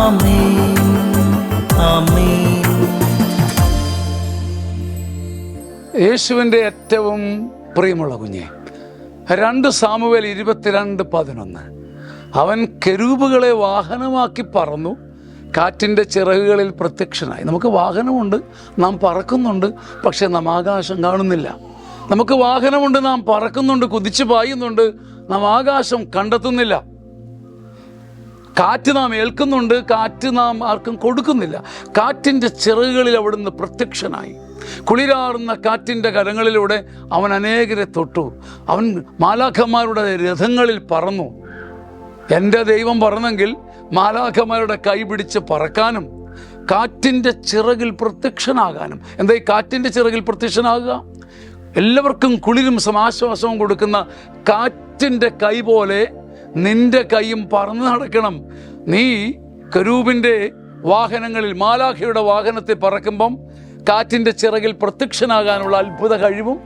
ആമേൻ ആമേൻ. യേശുവിൻ്റെ ഏറ്റവും പ്രിയമുള്ള കുഞ്ഞെ, 2 സാമുവേൽ 22:11. അവൻ കെരൂബുകളെ വാഹനമാക്കി പറന്നു, കാറ്റിൻ്റെ ചിറകുകളിൽ പ്രത്യക്ഷനായി. നമുക്ക് വാഹനമുണ്ട്, നാം പറക്കുന്നുണ്ട്, പക്ഷെ നാം ആകാശം കാണുന്നില്ല. നമുക്ക് വാഹനമുണ്ട്, നാം പറക്കുന്നുണ്ട്, കുതിച്ചു പായുന്നുണ്ട്, നാം ആകാശം കണ്ടെത്തുന്നില്ല. കാറ്റ് നാം ഏൽക്കുന്നുണ്ട്, കാറ്റ് നാം ആർക്കും കൊടുക്കുന്നില്ല. കാറ്റിൻ്റെ ചിറകുകളിൽ അവിടുന്ന് പ്രത്യക്ഷനായി. കുളിരാറുന്ന കാറ്റിൻ്റെ കരങ്ങളിലൂടെ അവൻ അനേകരെ തൊട്ടു. അവൻ മാലാഖമാരുടെ രഥങ്ങളിൽ പറന്നു. എൻ്റെ ദൈവം പറന്നെങ്കിൽ മാലാഖമാരുടെ കൈ പിടിച്ച് പറക്കാനും കാറ്റിൻ്റെ ചിറകിൽ പ്രത്യക്ഷനാകാനും. എന്താ ഈ കാറ്റിൻ്റെ ചിറകിൽ പ്രത്യക്ഷനാകുക? എല്ലാവർക്കും കുളിരും സമാശ്വാസവും കൊടുക്കുന്ന കാറ്റിൻ്റെ കൈ പോലെ നിന്റെ കൈയും പറന്ന് നടക്കണം. നീ കെരൂബിൻ്റെ വാഹനങ്ങളിൽ, മാലാഖയുടെ വാഹനത്തിൽ പറക്കുമ്പം കാറ്റിൻ്റെ ചിറകിൽ പ്രത്യക്ഷനാകാനുള്ള അത്ഭുത കഴിവും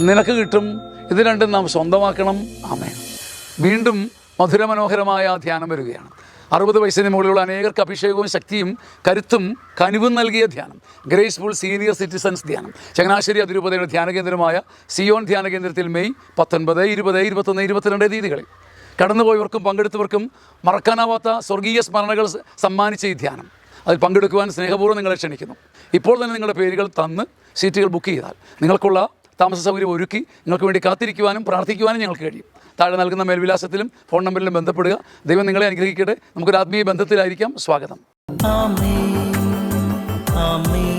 നിനക്ക് കിട്ടും. ഇത് രണ്ടും നാം സ്വന്തമാക്കണം. ആമേൻ. വീണ്ടും മധുരമനോഹരമായ ധ്യാനം വരികയാണ്. 60 വയസ്സിന് മുകളിലുള്ള അനേകർക്ക് അഭിഷേകവും ശക്തിയും കരുത്തും കനിവും നൽകിയ ധ്യാനം, ഗ്രേസ്ഫുൾ സീനിയർ സിറ്റിസൺസ് ധ്യാനം. ചങ്ങനാശ്ശേരി അതിരൂപതയുടെ ധ്യാന കേന്ദ്രമായ സിയോൺ ധ്യാന കേന്ദ്രത്തിൽ മെയ് 19, 20, 21, 22 തീയതികളിൽ കടന്നുപോയവർക്കും പങ്കെടുത്തവർക്കും മറക്കാനാവാത്ത സ്വർഗീയ സ്മരണകൾ സമ്മാനിച്ച ഈ ധ്യാനം, അതിൽ പങ്കെടുക്കുവാൻ സ്നേഹപൂർവ്വം നിങ്ങളെ ക്ഷണിക്കുന്നു. ഇപ്പോൾ തന്നെ നിങ്ങളുടെ പേരുകൾ തന്ന് സീറ്റുകൾ ബുക്ക് ചെയ്താൽ നിങ്ങൾക്കുള്ള താമസ സൗകര്യം ഒരുക്കി നിങ്ങൾക്ക് വേണ്ടി കാത്തിരിക്കുവാനും പ്രാർത്ഥിക്കുവാനും ഞങ്ങൾക്ക് കഴിയും. താഴെ നൽകുന്ന മേൽവിലാസത്തിലും ഫോൺ നമ്പറിലും ബന്ധപ്പെടുക. ദൈവം നിങ്ങളെ അനുഗ്രഹിക്കട്ടെ. നമുക്കൊരു ആത്മീയ ബന്ധത്തിലായിരിക്കാം. സ്വാഗതം. ആമേൻ ആമേൻ.